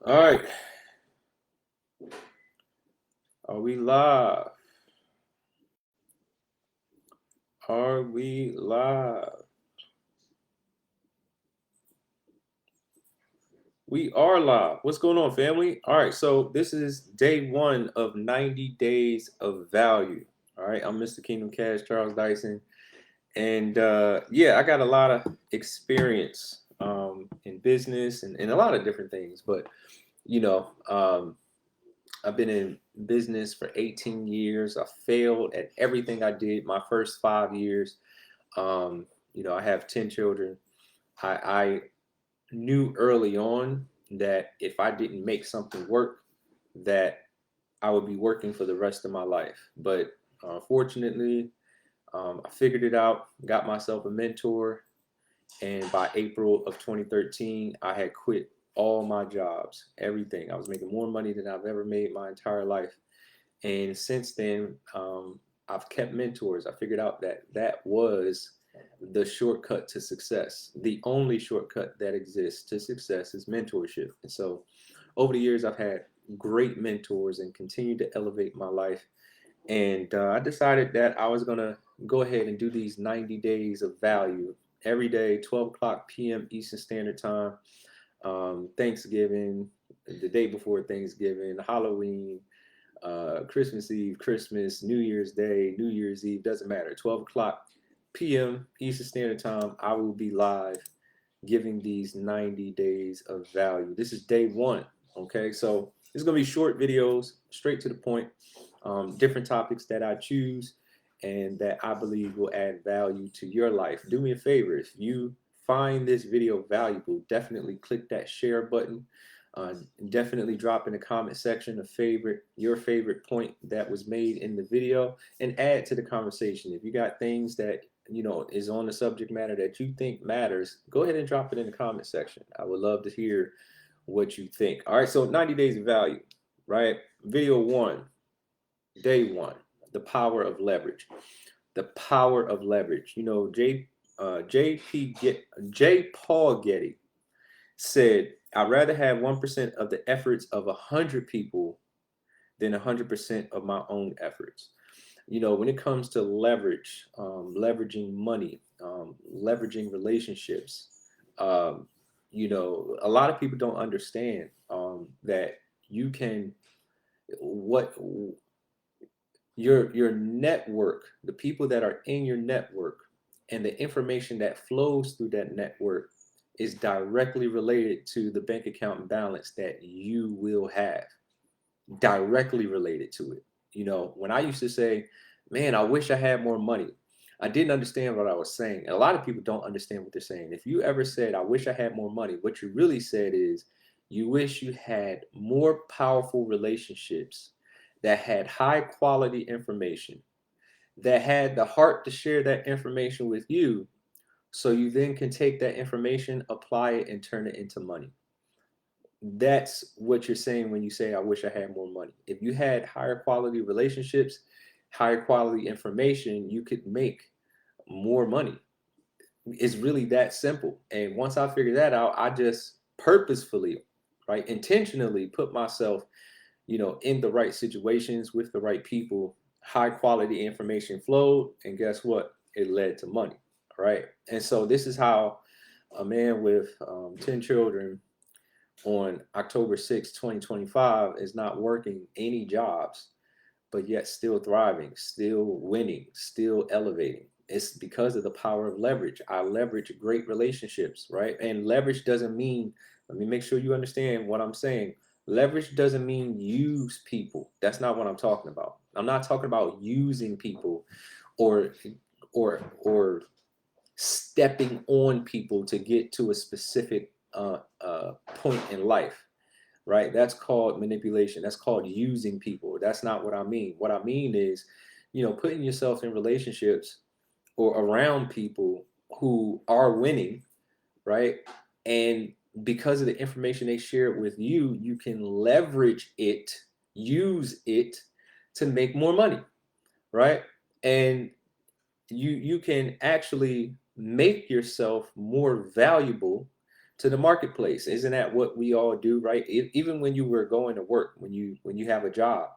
All right, are we live? Are we live? We are live. What's going on, family? All right, so this is day one of 90 days of value. All right, I'm Mr. Kingdom Cash, Charles Dyson, and yeah, I got a lot of experience in business and a lot of different things, but you know, I've been in business for 18 years. I failed at everything I did my first 5 years. Um, I have 10 children. I knew early on that if I didn't make something work, that I would be working for the rest of my life. But fortunately, I figured it out, got myself a mentor, and by April of 2013, I had quit all my jobs, everything. I was making more money than I've ever made my entire life. And since then, I've kept mentors. I figured out that that was the shortcut to success. The only shortcut that exists to success is mentorship. And so over the years, I've had great mentors and continue to elevate my life. And I decided that I was going to go ahead and do these 90 days of value every day, 12 o'clock p.m. Eastern Standard Time, Thanksgiving, the day before Thanksgiving, Halloween, Christmas Eve, Christmas, New Year's Day, New Year's Eve, doesn't matter. 12 o'clock p.m. Eastern Standard Time, I will be live giving these 90 days of value. This is day one, okay? So it's gonna be short videos, straight to the point, different topics that I choose and that I believe will add value to your life. Do me a favor, if you find this video valuable, definitely click that share button. Uh, Definitely drop in the comment section your favorite point that was made in the video and add to the conversation. If you got things that is on the subject matter that you think matters, go ahead and drop it in the comment section. I would love to hear what you think. All right, so 90 days of value, right? Video one, day one, the power of leverage. The power of leverage. J. Paul Getty said, I'd rather have 1% of the efforts of 100 people than 100% of my own efforts. When it comes to leverage, leveraging money, leveraging relationships, a lot of people don't understand that you can, what your network, the people that are in your network, and the information that flows through that network is directly related to the bank account balance that you will have. Directly related to it. When I used to say, man, I wish I had more money, I didn't understand what I was saying. And a lot of people don't understand what they're saying. If you ever said, I wish I had more money, what you really said is, you wish you had more powerful relationships that had high quality information, that had the heart to share that information with you, so you then can take that information, apply it, and turn it into money. That's what you're saying when you say, I wish I had more money. If you had higher quality relationships, higher quality information, you could make more money. It's really that simple. And once I figured that out, I just purposefully, right, intentionally put myself, in the right situations with the right people. High quality information flowed, and guess what? It led to money, right? And so this is how a man with 10 children on October 6, 2025 is not working any jobs, but yet still thriving, still winning, still elevating. It's because of the power of leverage. I leverage great relationships, right? And leverage doesn't mean, let me make sure you understand what I'm saying. Leverage doesn't mean use people. That's not what I'm talking about. I'm not talking about using people or or stepping on people to get to a specific point in life, right? That's called manipulation. That's called using people. That's not what I mean. What I mean is, putting yourself in relationships or around people who are winning, right? And because of the information they share with you, you can leverage it, use it to make more money, right? And you can actually make yourself more valuable to the marketplace. Isn't that what we all do, right? Even when you were going to work, when you have a job,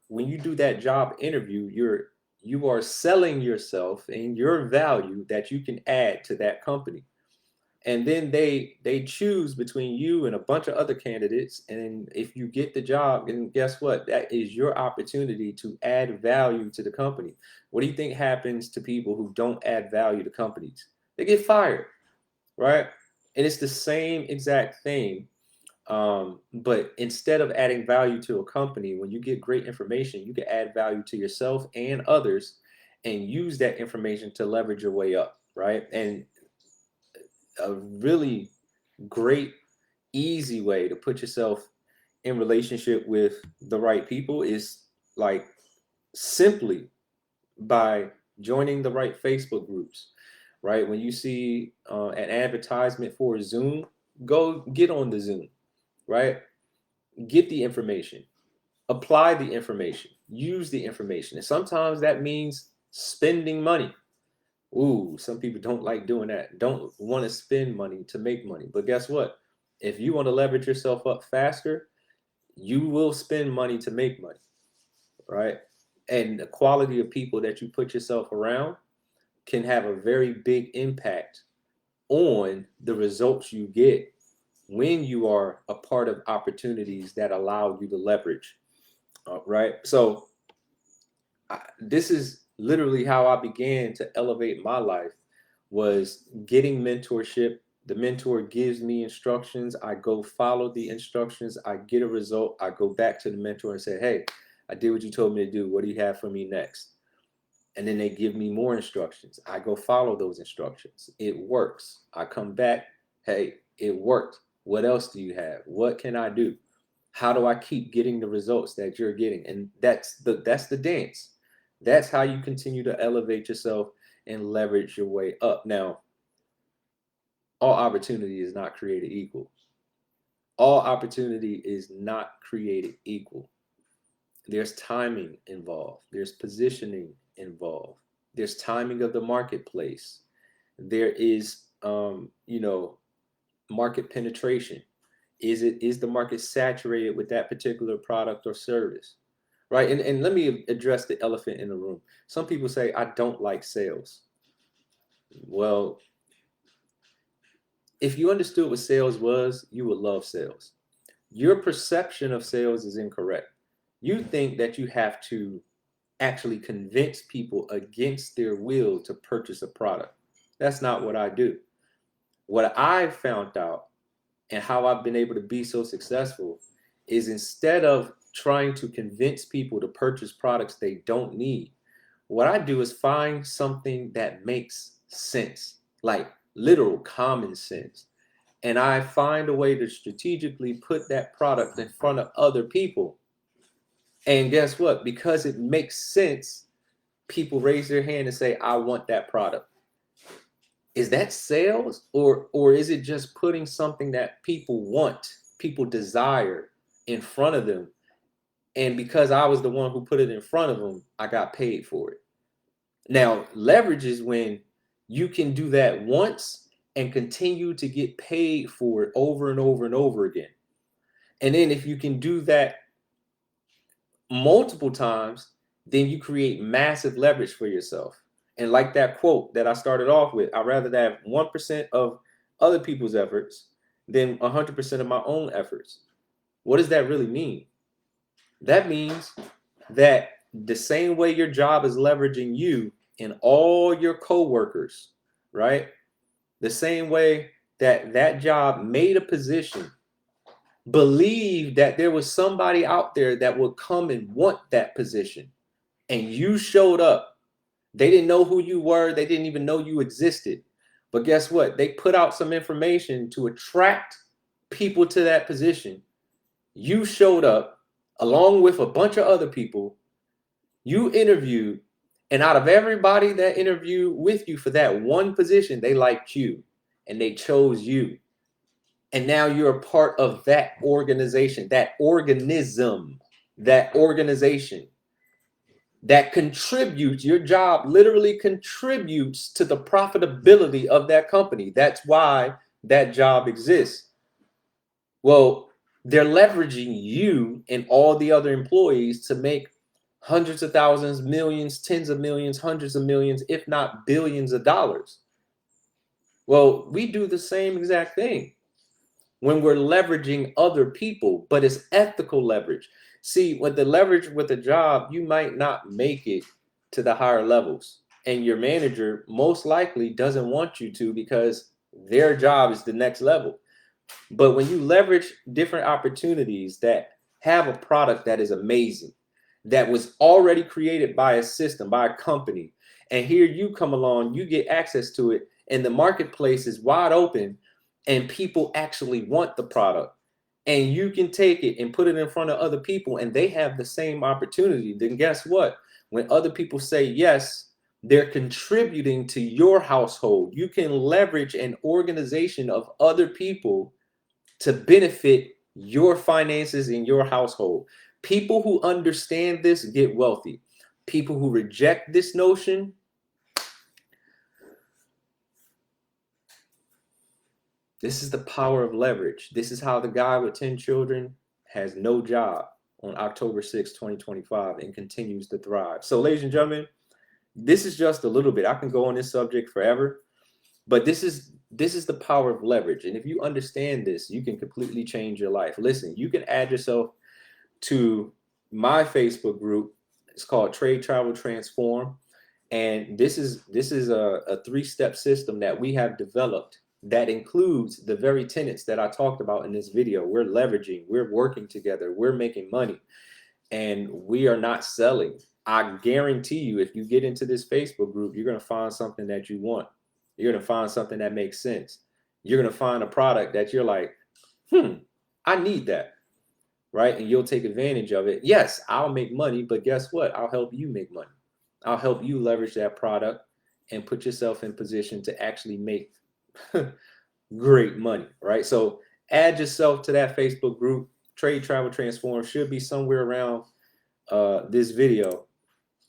when you do that job interview, you are selling yourself and your value that you can add to that company. And then they choose between you and a bunch of other candidates, and if you get the job, and guess what, that is your opportunity to add value to the company. What do you think happens to people who don't add value to companies? They get fired, right? And it's the same exact thing. But instead of adding value to a company, when you get great information, you can add value to yourself and others and use that information to leverage your way up, right? And a really great, easy way to put yourself in relationship with the right people is like simply by joining the right Facebook groups, right? When you see an advertisement for Zoom, go get on the Zoom, right? Get the information, apply the information, use the information. And sometimes that means spending money. Ooh, some people don't like doing that. Don't want to spend money to make money. But guess what? If you want to leverage yourself up faster, you will spend money to make money, right? And the quality of people that you put yourself around can have a very big impact on the results you get when you are a part of opportunities that allow you to leverage, right? So this is literally how I began to elevate my life, was getting mentorship. The mentor gives me instructions. I go follow the instructions. I get a result. I go back to the mentor and say, hey, I did what you told me to do. What do you have for me next? And then they give me more instructions. I go follow those instructions. It works. I come back. Hey, it worked. What else do you have? What can I do? How do I keep getting the results that you're getting? And that's the dance. That's how you continue to elevate yourself and leverage your way up. Now, all opportunity is not created equal. All opportunity is not created equal. There's timing involved. There's positioning involved. There's timing of the marketplace. There is, market penetration. Is the market saturated with that particular product or service, right? And let me address the elephant in the room. Some people say, I don't like sales. Well, if you understood what sales was, you would love sales. Your perception of sales is incorrect. You think that you have to actually convince people against their will to purchase a product. That's not what I do. What I found out and how I've been able to be so successful is, instead of trying to convince people to purchase products they don't need, what I do is find something that makes sense, like literal common sense. And I find a way to strategically put that product in front of other people. And guess what? Because it makes sense, people raise their hand and say, I want that product. Is that sales, or is it just putting something that people want, people desire in front of them? And because I was the one who put it in front of them, I got paid for it. Now, leverage is when you can do that once and continue to get paid for it over and over and over again. And then if you can do that multiple times, then you create massive leverage for yourself. And like that quote that I started off with, I'd rather have 1% of other people's efforts than 100% of my own efforts. What does that really mean? That means that the same way your job is leveraging you and all your coworkers, right? The same way that job made a position, believe that there was somebody out there that would come and want that position, and you showed up. They didn't know who you were. They didn't even know you existed. But guess what? They put out some information to attract people to that position. You showed up along with a bunch of other people. You interviewed, and out of everybody that interviewed with you for that one position, they liked you and they chose you. And now you're a part of that organization, that organism, that organization. that contributes, your job literally contributes to the profitability of that company. That's why that job exists. Well, they're leveraging you and all the other employees to make hundreds of thousands, millions, tens of millions, hundreds of millions, if not billions of dollars. Well, we do the same exact thing when we're leveraging other people, but it's ethical leverage. See, with the leverage with a job, you might not make it to the higher levels, and your manager most likely doesn't want you to because their job is the next level. But when you leverage different opportunities that have a product that is amazing, that was already created by a system, by a company, and here you come along, you get access to it, and the marketplace is wide open, and people actually want the product, and you can take it and put it in front of other people, and they have the same opportunity, then guess what? When other people say yes, they're contributing to your household. You can leverage an organization of other people to benefit your finances in your household. People who understand this get wealthy. People who reject this notion, this is the power of leverage. This is how the guy with 10 children has no job on October 6, 2025 and continues to thrive. So, ladies and gentlemen, this is just a little bit. I can go on this subject forever, but this is the power of leverage. And if you understand this, you can completely change your life. Listen, you can add yourself to my Facebook group. It's called Trade Travel Transform. And this is a 3-step system that we have developed that includes the very tenets that I talked about in this video. We're leveraging, we're working together, we're making money, and we are not selling. I guarantee you, if you get into this Facebook group, you're going to find something that you want. You're going to find something that makes sense. You're going to find a product that you're like, I need that, right? And you'll take advantage of it. Yes, I'll make money, but guess what? I'll help you make money. I'll help you leverage that product and put yourself in position to actually make great money, right? So add yourself to that Facebook group. Trade Travel Transform should be somewhere around this video,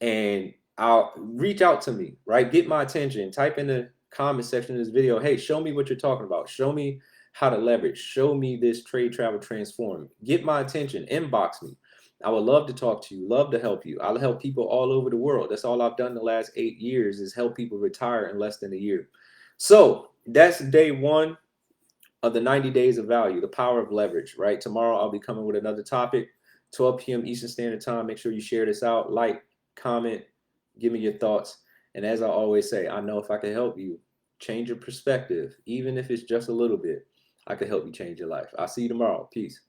and I'll reach out to me, right? Get my attention. Type in the comment section of this video, hey, show me what you're talking about. Show me how to leverage. Show me this Trade Travel Transform. Get my attention. Inbox me. I would love to talk to you, love to help you. I'll help people all over the world. That's all I've done the last 8 years, is help people retire in less than a year. So that's day 1 of the 90 days of value, the power of leverage, right? Tomorrow I'll be coming with another topic, 12 p.m. Eastern Standard Time. Make sure you share this out, like, comment, give me your thoughts. And as I always say, I know if I can help you change your perspective, even if it's just a little bit, I can help you change your life. I'll see you tomorrow. Peace.